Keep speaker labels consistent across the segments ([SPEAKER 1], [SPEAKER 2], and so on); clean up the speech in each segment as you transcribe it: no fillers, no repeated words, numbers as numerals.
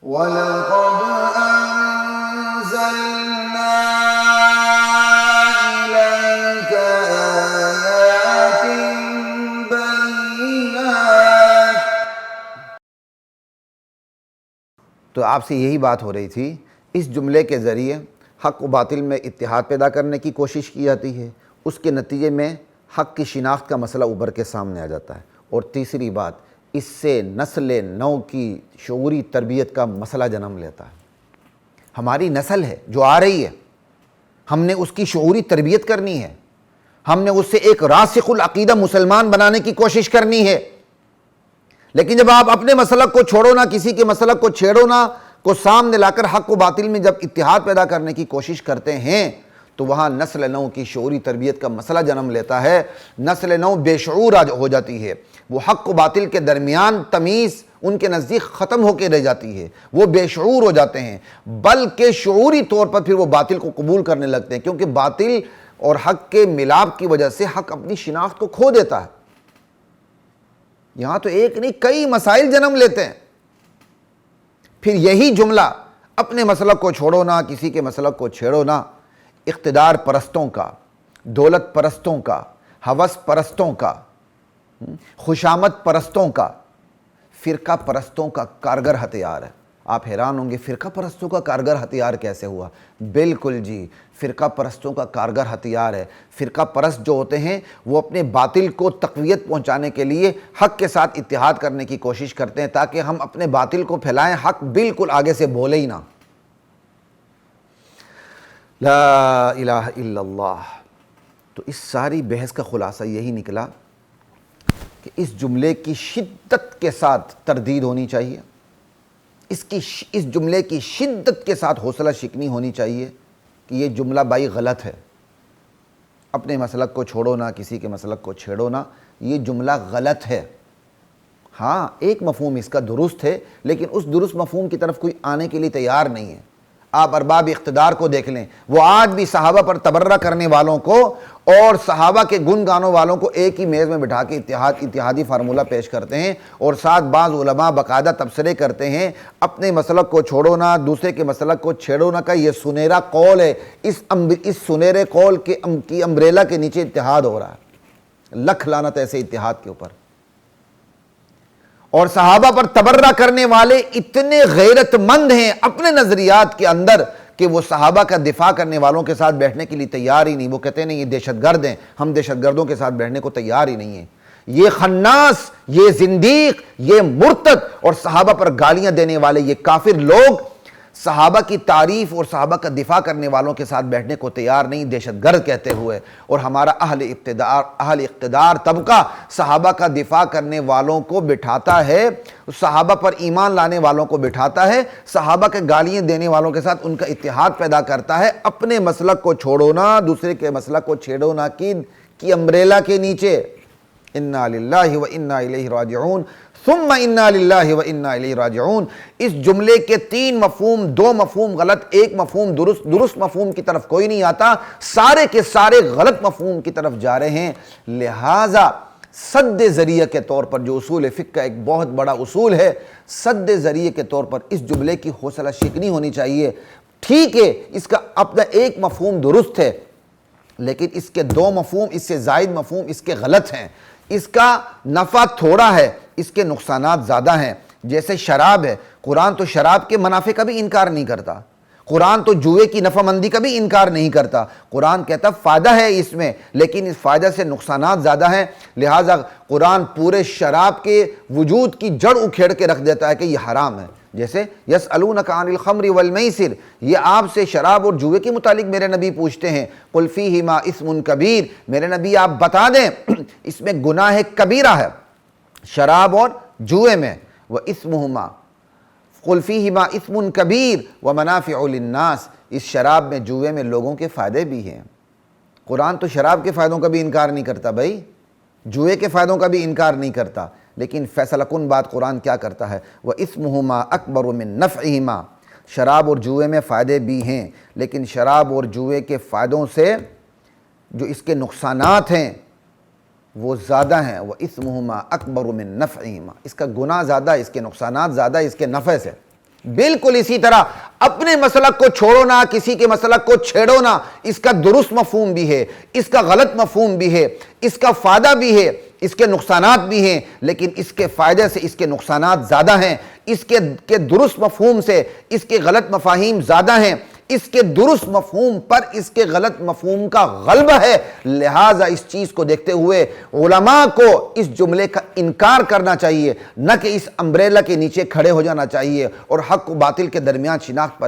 [SPEAKER 1] وَلَقَدْ أَنزَلْنَا إِلَيْكَ آيَاتٍ بَيِّنَاتٍ۔
[SPEAKER 2] تو آپ سے یہی بات ہو رہی تھی، اس جملے کے ذریعے حق و باطل میں اتحاد پیدا کرنے کی کوشش کی جاتی ہے، اس کے نتیجے میں حق کی شناخت کا مسئلہ ابھر کے سامنے آ جاتا ہے، اور تیسری بات، اس سے نسل نو کی شعوری تربیت کا مسئلہ جنم لیتا ہے۔ ہماری نسل ہے جو آ رہی ہے، ہم نے اس کی شعوری تربیت کرنی ہے، ہم نے اس سے ایک راسخ العقیدہ مسلمان بنانے کی کوشش کرنی ہے۔ لیکن جب آپ اپنے مسلک کو چھوڑو نہ، کسی کے مسلک کو چھیڑو نہ، کو سامنے لا کر حق و باطل میں جب اتحاد پیدا کرنے کی کوشش کرتے ہیں تو وہاں نسل نو کی شعوری تربیت کا مسئلہ جنم لیتا ہے۔ نسل نو بے شعور ہو جاتی ہے، وہ حق و باطل کے درمیان تمیز ان کے نزدیک ختم ہو کے رہ جاتی ہے، وہ بے شعور ہو جاتے ہیں، بلکہ شعوری طور پر پھر وہ باطل کو قبول کرنے لگتے ہیں، کیونکہ باطل اور حق کے ملاپ کی وجہ سے حق اپنی شناخت کو کھو دیتا ہے۔ یہاں تو ایک نہیں کئی مسائل جنم لیتے ہیں۔ پھر یہی جملہ اپنے مسلک کو چھوڑو نہ، کسی کے مسلک کو چھیڑو نہ، اقتدار پرستوں کا، دولت پرستوں کا، ہوس پرستوں کا، خوشامد پرستوں کا، فرقہ پرستوں کا کارگر ہتھیار ہے۔ آپ حیران ہوں گے فرقہ پرستوں کا کارگر ہتھیار کیسے ہوا؟ بالکل جی، فرقہ پرستوں کا کارگر ہتھیار ہے۔ فرقہ پرست جو ہوتے ہیں وہ اپنے باطل کو تقویت پہنچانے کے لیے حق کے ساتھ اتحاد کرنے کی کوشش کرتے ہیں تاکہ ہم اپنے باطل کو پھیلائیں، حق بالکل آگے سے بولے ہی نہ۔ لا الہ الا اللہ۔ تو اس ساری بحث کا خلاصہ یہی نکلا کہ اس جملے کی شدت کے ساتھ تردید ہونی چاہیے، اس جملے کی شدت کے ساتھ حوصلہ شکنی ہونی چاہیے کہ یہ جملہ بھائی غلط ہے، اپنے مسلک کو چھوڑو نہ، کسی کے مسلک کو چھیڑو نہ، یہ جملہ غلط ہے۔ ہاں ایک مفہوم اس کا درست ہے، لیکن اس درست مفہوم کی طرف کوئی آنے کے لیے تیار نہیں ہے۔ آپ ارباب اقتدار کو دیکھ لیں، وہ آج بھی صحابہ پر تبرہ کرنے والوں کو اور صحابہ کے گن گانوں والوں کو ایک ہی میز میں بٹھا کے اتحادی فارمولہ پیش کرتے ہیں، اور ساتھ بعض علماء باقاعدہ تبصرے کرتے ہیں اپنے مسلک کو چھوڑو نہ، دوسرے کے مسلک کو چھیڑو نہ کا یہ سنہرا قول ہے۔ اس سنہرے قول کی امبریلا کے نیچے اتحاد ہو رہا ہے۔ لکھ لعنت ایسے اتحاد کے اوپر۔ اور صحابہ پر تبرہ کرنے والے اتنے غیرت مند ہیں اپنے نظریات کے اندر کہ وہ صحابہ کا دفاع کرنے والوں کے ساتھ بیٹھنے کے لیے تیار ہی نہیں۔ وہ کہتے ہیں نہیں یہ دہشت گرد ہیں، ہم دہشت گردوں کے ساتھ بیٹھنے کو تیار ہی نہیں ہیں۔ یہ خناس، یہ زندیق، یہ مرتد اور صحابہ پر گالیاں دینے والے یہ کافر لوگ صحابہ کی تعریف اور صحابہ کا دفاع کرنے والوں کے ساتھ بیٹھنے کو تیار نہیں، دہشت گرد کہتے ہوئے۔ اور ہمارا اہل اقتدار طبقہ صحابہ کا دفاع کرنے والوں کو بٹھاتا ہے، صحابہ پر ایمان لانے والوں کو بٹھاتا ہے، صحابہ کے گالیاں دینے والوں کے ساتھ ان کا اتحاد پیدا کرتا ہے، اپنے مسلک کو چھوڑو نہ، دوسرے کے مسلک کو چھیڑو نہ کی امبریلا کے نیچے۔ انا للہ و انا الیہ راجعون ثم انا للہ و انا الیہ راجعون۔ اس جملے کے تین مفہوم، دو مفہوم غلط، ایک مفہوم درست مفہوم کی طرف کوئی نہیں آتا، سارے کے سارے غلط مفہوم کی طرف جا رہے ہیں۔ لہٰذا سد ذریعہ کے طور پر جو اصول فقہ کا ایک بہت بڑا اصول ہے، سد ذریعہ کے طور پر اس جملے کی حوصلہ شکنی ہونی چاہیے۔ ٹھیک ہے اس کا اپنا ایک مفہوم درست ہے، لیکن اس کے دو مفہوم، اس سے زائد مفہوم اس کے غلط ہیں۔ اس کا نفع تھوڑا ہے، اس کے نقصانات زیادہ ہیں۔ جیسے شراب ہے، قرآن تو شراب کے منافع کا بھی انکار نہیں کرتا، قرآن تو جوئے کی نفع مندی کا بھی انکار نہیں کرتا۔ قرآن کہتا فائدہ ہے اس میں، لیکن اس فائدہ سے نقصانات زیادہ ہیں، لہٰذا قرآن پورے شراب کے وجود کی جڑ اکھیڑ کے رکھ دیتا ہے کہ یہ حرام ہے۔ جیسے یسألونک عن الخمر والمیسر، یہ آپ سے شراب اور جوئے کے متعلق میرے نبی پوچھتے ہیں، قل فیہما اسم کبیر، میرے نبی آپ بتا دیں اس میں گناہ کبیرہ ہے شراب اور جوئے میں، واسمہما قل فیہما اسم کبیر ومنافع للناس، اس شراب میں جوئے میں لوگوں کے فائدے بھی ہیں۔ قرآن تو شراب کے فائدوں کا بھی انکار نہیں کرتا بھائی، جوئے کے فائدوں کا بھی انکار نہیں کرتا، لیکن فیصلہ کن بات قرآن کیا کرتا ہے، وَإِثْمُهُمَا أَكْبَرُ مِن نَفْعِهِمَا، شراب اور جوئے میں فائدے بھی ہیں، لیکن شراب اور جوئے کے فائدوں سے جو اس کے نقصانات ہیں وہ زیادہ ہیں۔ وَإِثْمُهُمَا أَكْبَرُ مِن نَفْعِهِمَا، اس کا گناہ زیادہ ہے، اس کے نقصانات زیادہ ہے اس کے نفع سے۔ بالکل اسی طرح اپنے مسلک کو چھوڑو نہ، کسی کے مسلک کو چھیڑو نہ، اس کا درست مفہوم بھی ہے، اس کا غلط مفہوم بھی ہے، اس کا فائدہ بھی ہے، اس کے نقصانات بھی ہیں، لیکن اس کے فائدے سے اس کے نقصانات زیادہ ہیں، اس کے درست مفہوم سے اس کے غلط مفاہیم زیادہ ہیں، اس کے درست مفہوم پر اس کے غلط مفہوم کا غلبہ ہے۔ لہٰذا اس چیز کو دیکھتے ہوئے علماء کو اس جملے کا انکار کرنا چاہیے، نہ کہ اس امبریلا کے نیچے کھڑے ہو جانا چاہیے اور حق و باطل کے درمیان شناخت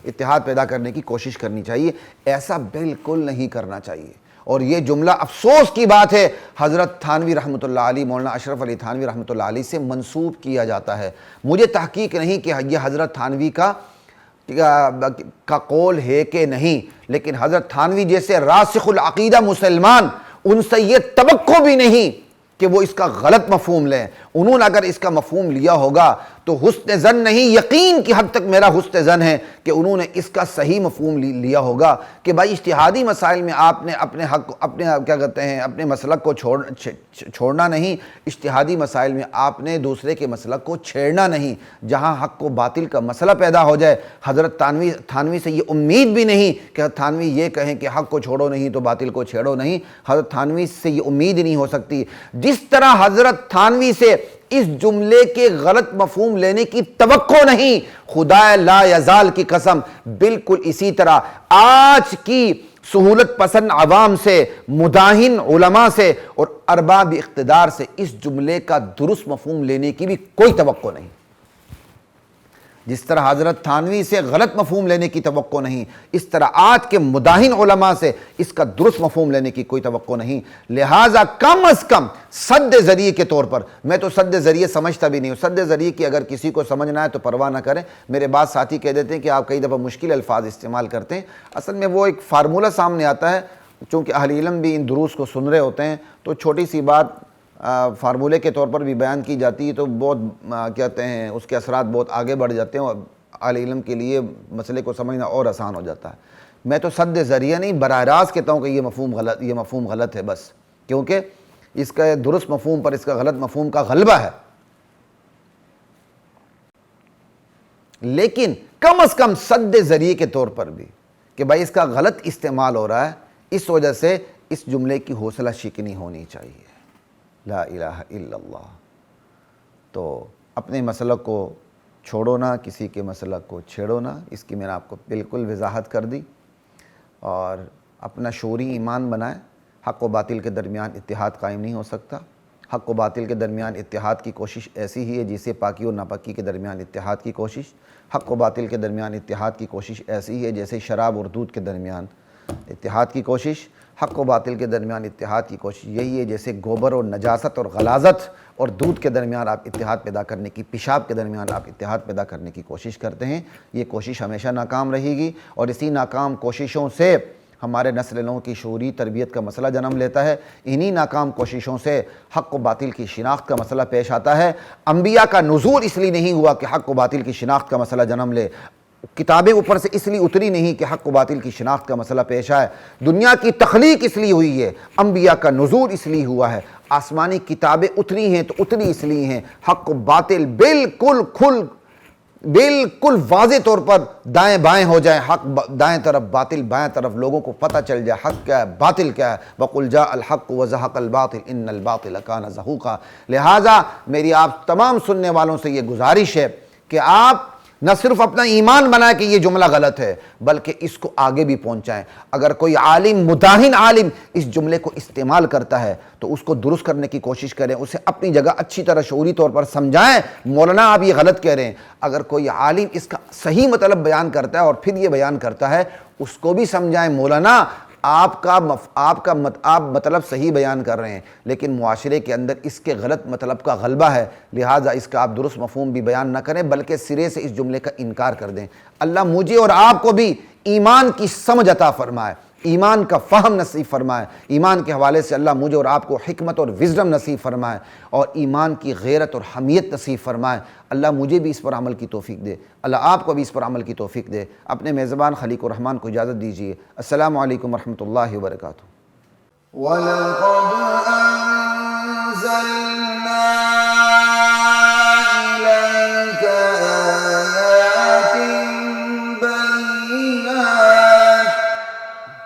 [SPEAKER 2] اتحاد پیدا کرنے کی کوشش کرنی چاہیے۔ ایسا بالکل نہیں کرنا چاہیے۔ اور یہ جملہ افسوس کی بات ہے، حضرت تھانوی رحمۃ اللہ علیہ، مولانا اشرف علی تھانوی رحمۃ اللہ علیہ سے منسوب کیا جاتا ہے۔ مجھے تحقیق نہیں کہ یہ حضرت تھانوی کا قول ہے کہ نہیں، لیکن حضرت تھانوی جیسے راسخ العقیدہ مسلمان، ان سے یہ توقع بھی نہیں کہ وہ اس کا غلط مفہوم لیں۔ انہوں نے اگر اس کا مفہوم لیا ہوگا تو حسن ظن نہیں، یقین کی حد تک میرا حسن ظن ہے کہ انہوں نے اس کا صحیح مفہوم لیا ہوگا کہ بھائی اجتہادی مسائل میں آپ نے اپنے حق، اپنے مسلک کو چھوڑنا نہیں، اجتہادی مسائل میں آپ نے دوسرے کے مسلک کو چھیڑنا نہیں۔ جہاں حق و باطل کا مسئلہ پیدا ہو جائے، حضرت تھانوی سے یہ امید بھی نہیں کہ تھانوی یہ کہیں کہ حق کو چھوڑو نہیں تو باطل کو چھیڑو نہیں۔ حضرت تھانوی سے یہ امید نہیں ہو سکتی۔ جس طرح حضرت تھانوی سے اس جملے کے غلط مفہوم لینے کی توقع نہیں، خدا لا یزال کی قسم، بالکل اسی طرح آج کی سہولت پسند عوام سے، مداہن علماء سے اور ارباب اقتدار سے اس جملے کا درست مفہوم لینے کی بھی کوئی توقع نہیں۔ جس طرح حضرت تھانوی سے غلط مفہوم لینے کی توقع نہیں، اس طرح آج کے مداہن علماء سے اس کا درست مفہوم لینے کی کوئی توقع نہیں۔ لہٰذا کم از کم سد ذریعے کے طور پر، میں تو سد ذریعے سمجھتا بھی نہیں ہوں، سد ذریعے کی اگر کسی کو سمجھنا ہے تو پرواہ نہ کریں۔ میرے بعض ساتھی کہہ دیتے ہیں کہ آپ کئی دفعہ مشکل الفاظ استعمال کرتے ہیں، اصل میں وہ ایک فارمولہ سامنے آتا ہے، چونکہ اہل علم بھی ان دروس کو سن رہے ہوتے ہیں تو چھوٹی سی بات فارمولے کے طور پر بھی بیان کی جاتی ہے تو بہت اس کے اثرات بہت آگے بڑھ جاتے ہیں اور اہل علم کے لیے مسئلے کو سمجھنا اور آسان ہو جاتا ہے۔ میں تو سد ذریعہ نہیں، براہ راست کہتا ہوں کہ یہ مفہوم غلط ہے بس، کیونکہ اس کا درست مفہوم پر اس کا غلط مفہوم کا غلبہ ہے۔ لیکن کم از کم سد ذریعے کے طور پر بھی کہ بھائی اس کا غلط استعمال ہو رہا ہے، اس وجہ سے اس جملے کی حوصلہ شکنی ہونی چاہیے۔ لا الہ الا اللہ۔ تو اپنے مسلک کو چھوڑو نہ، کسی کے مسلک کو چھیڑو نہ، اس کی میں نے آپ کو بالکل وضاحت کر دی، اور اپنا شعوری ایمان بنائیں۔ حق و باطل کے درمیان اتحاد قائم نہیں ہو سکتا۔ حق و باطل کے درمیان اتحاد کی کوشش ایسی ہی ہے جیسے پاکی اور ناپاکی کے درمیان اتحاد کی کوشش۔ حق و باطل کے درمیان اتحاد کی کوشش ایسی ہی ہے جیسے شراب اور دودھ کے درمیان اتحاد کی کوشش۔ حق و باطل کے درمیان اتحاد کی کوشش یہی ہے جیسے گوبر اور نجاست اور غلاظت اور دودھ کے درمیان آپ اتحاد پیدا کرنے کی، پیشاب کے درمیان آپ اتحاد پیدا کرنے کی کوشش کرتے ہیں۔ یہ کوشش ہمیشہ ناکام رہے گی، اور اسی ناکام کوششوں سے ہمارے نسل نو کی شعوری تربیت کا مسئلہ جنم لیتا ہے۔ انہی ناکام کوششوں سے حق و باطل کی شناخت کا مسئلہ پیش آتا ہے۔ انبیاء کا نزول اس لیے نہیں ہوا کہ حق و باطل کی شناخت کا مسئلہ جنم لے، کتابیں اوپر سے اس لیے اتری نہیں کہ حق و باطل کی شناخت کا مسئلہ پیش آئے، دنیا کی تخلیق اس لیے ہوئی ہے، انبیاء کا نزول اس لیے ہوا ہے، آسمانی کتابیں اتری ہیں تو اتری اس لیے ہیں، حق و باطل بالکل واضح طور پر دائیں بائیں ہو جائیں، حق دائیں طرف باطل بائیں طرف، لوگوں کو پتہ چل جائے حق کیا ہے باطل کیا ہے۔ وَقُلْ جَاءَ الْحَقُّ وَزَهَقَ الْبَاطِلُ إِنَّ الْبَاطِلَ كَانَ زَهُوقًا۔ لہٰذا میری آپ تمام سننے والوں سے یہ گزارش ہے کہ آپ نہ صرف اپنا ایمان بنائیں کہ یہ جملہ غلط ہے، بلکہ اس کو آگے بھی پہنچائیں۔ اگر کوئی عالم، مداہن عالم اس جملے کو استعمال کرتا ہے تو اس کو درست کرنے کی کوشش کریں، اسے اپنی جگہ اچھی طرح شعوری طور پر سمجھائیں، مولانا آپ یہ غلط کہہ رہے ہیں۔ اگر کوئی عالم اس کا صحیح مطلب بیان کرتا ہے اور پھر یہ بیان کرتا ہے، اس کو بھی سمجھائیں، مولانا آپ مطلب صحیح بیان کر رہے ہیں، لیکن معاشرے کے اندر اس کے غلط مطلب کا غلبہ ہے، لہٰذا اس کا آپ درست مفہوم بھی بیان نہ کریں بلکہ سرے سے اس جملے کا انکار کر دیں۔ اللہ مجھے اور آپ کو بھی ایمان کی سمجھ عطا فرمائے، ایمان کا فہم نصیب فرمائے، ایمان کے حوالے سے اللہ مجھے اور آپ کو حکمت اور وزڈم نصیب فرمائے، اور ایمان کی غیرت اور حمیت نصیب فرمائے۔ اللہ مجھے بھی اس پر عمل کی توفیق دے، اللہ آپ کو بھی اس پر عمل کی توفیق دے۔ اپنے میزبان خلیق الرحمن کو اجازت دیجیے۔ السلام علیکم ورحمۃ اللہ وبرکاتہ۔
[SPEAKER 1] وَلَقَدْ أَنزَلْنَا